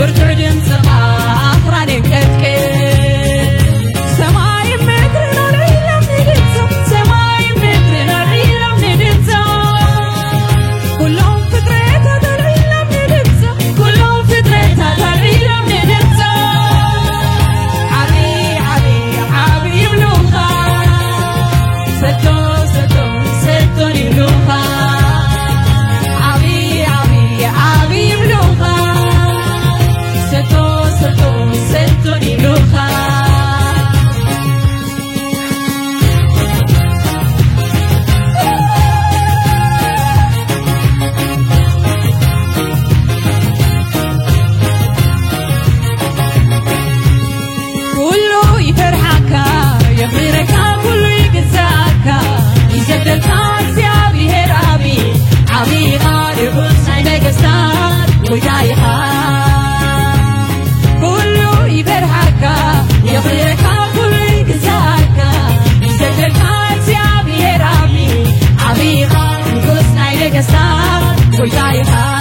برتعدم سقا أخراني كتكي سماي مدرنا ليلة ندنسا سماي مدرنا ليلة ندنسا كلهم فطرتها دليلة ندنسا كلهم فطرتها دليلة ندنسا عبي عبي عبي بلوخا ستو ستو ستوني بلوخا عبي عبي عبي بلوخا ستو ستو ستوني بلوخا كله يفرحك يغيرك كله يقزاك يسدلك سيابي هرابي عبي غالب وسعيدك استاد وجايها كله يفرحك يغيرك كله يقزاك يسدلك سيابي هرابي عبي غالب وسعيدك استاد وجايها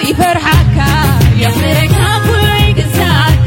يفرحك يغفرك كل يقزاك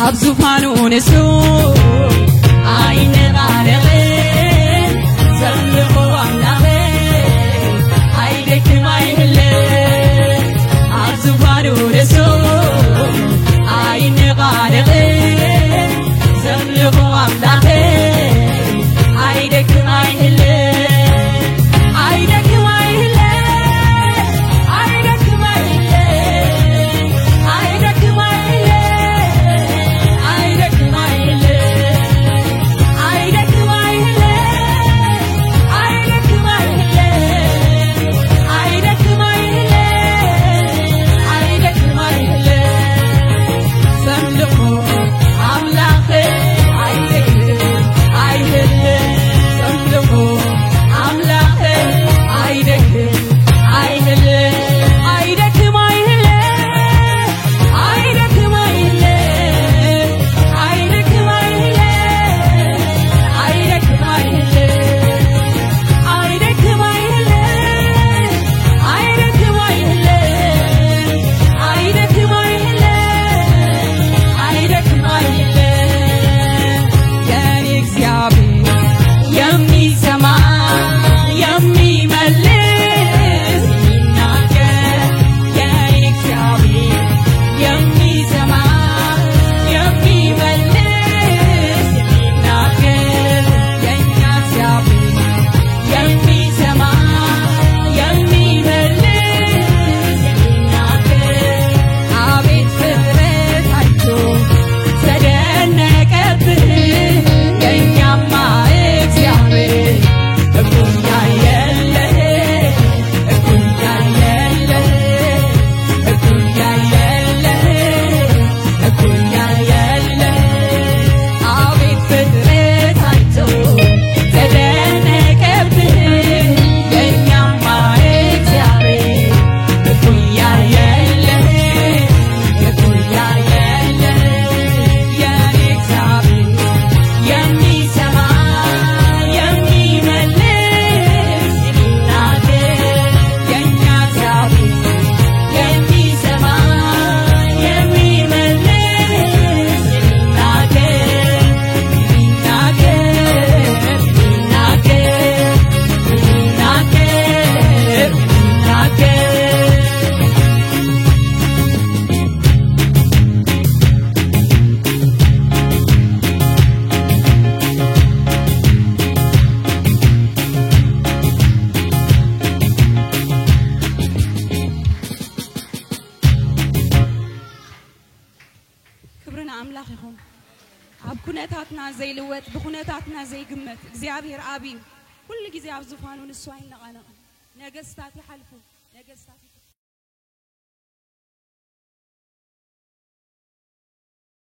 أبزفانو نسو عين غارغين زلقو أملاغين عيدك ما يهلين أبزفانو نسو عين غارغين زلقو أملاغين عيدك ما يهلين عيدك ما يهلين عيدك ما يهلين عيدك ما يهلين عيدك ما يهلين عيدك ما يهلين عيدك ما يهلين عيدك ما يهلين عيدك ما يهلين سملقوا أملاخي عيدك عيدك سملقوا أملاخي عيدك عيدك عيدك ما يهلين عيدك ما يهلين عيدك ما يهلين عيدك ما يهلين عيدك ما يهلين عيدك ما يهلين عيدك ما يهلين عيدك ما يهلين يعني እግዚአብሔር የሚሰማ የሚመልስ ይናገር የኔ እግዚአብሔር የሚሰማ የሚመልስ ይናገር የኛ እግዚአብሔር የሚሰማ የሚመልስ ይናገር አቤት ፍጥረታቸው ተደነቀብህ የኛማ እግዚአብሔር እኩያ የለህ እኩያ የለህ እኩያ የለህ እኩያ የለህ አቤት ፍጥረታቸው ተደነቀብህ የኛማ እግዚአብሔር እኩያ የለህ እኩያ የለህ የኔ እግዚአብሔር የሚሰማ የሚመልስ ይናገር የኛ እግዚአብሔር የሚሰማ የሚመልስ ይናገር ይናገር ይናገር ይናገር ይናገር ክብርና አምላክ ይሁን አብ ኩነታትና ዘይልወጥ በኩነታትና ዘይግመት እግዚአብሔር አብ ሁሉ ጊዜ አብ ዙፋኑን እሱ አይነቃነቅ ነገስታት ይሐልፉ ነገስታት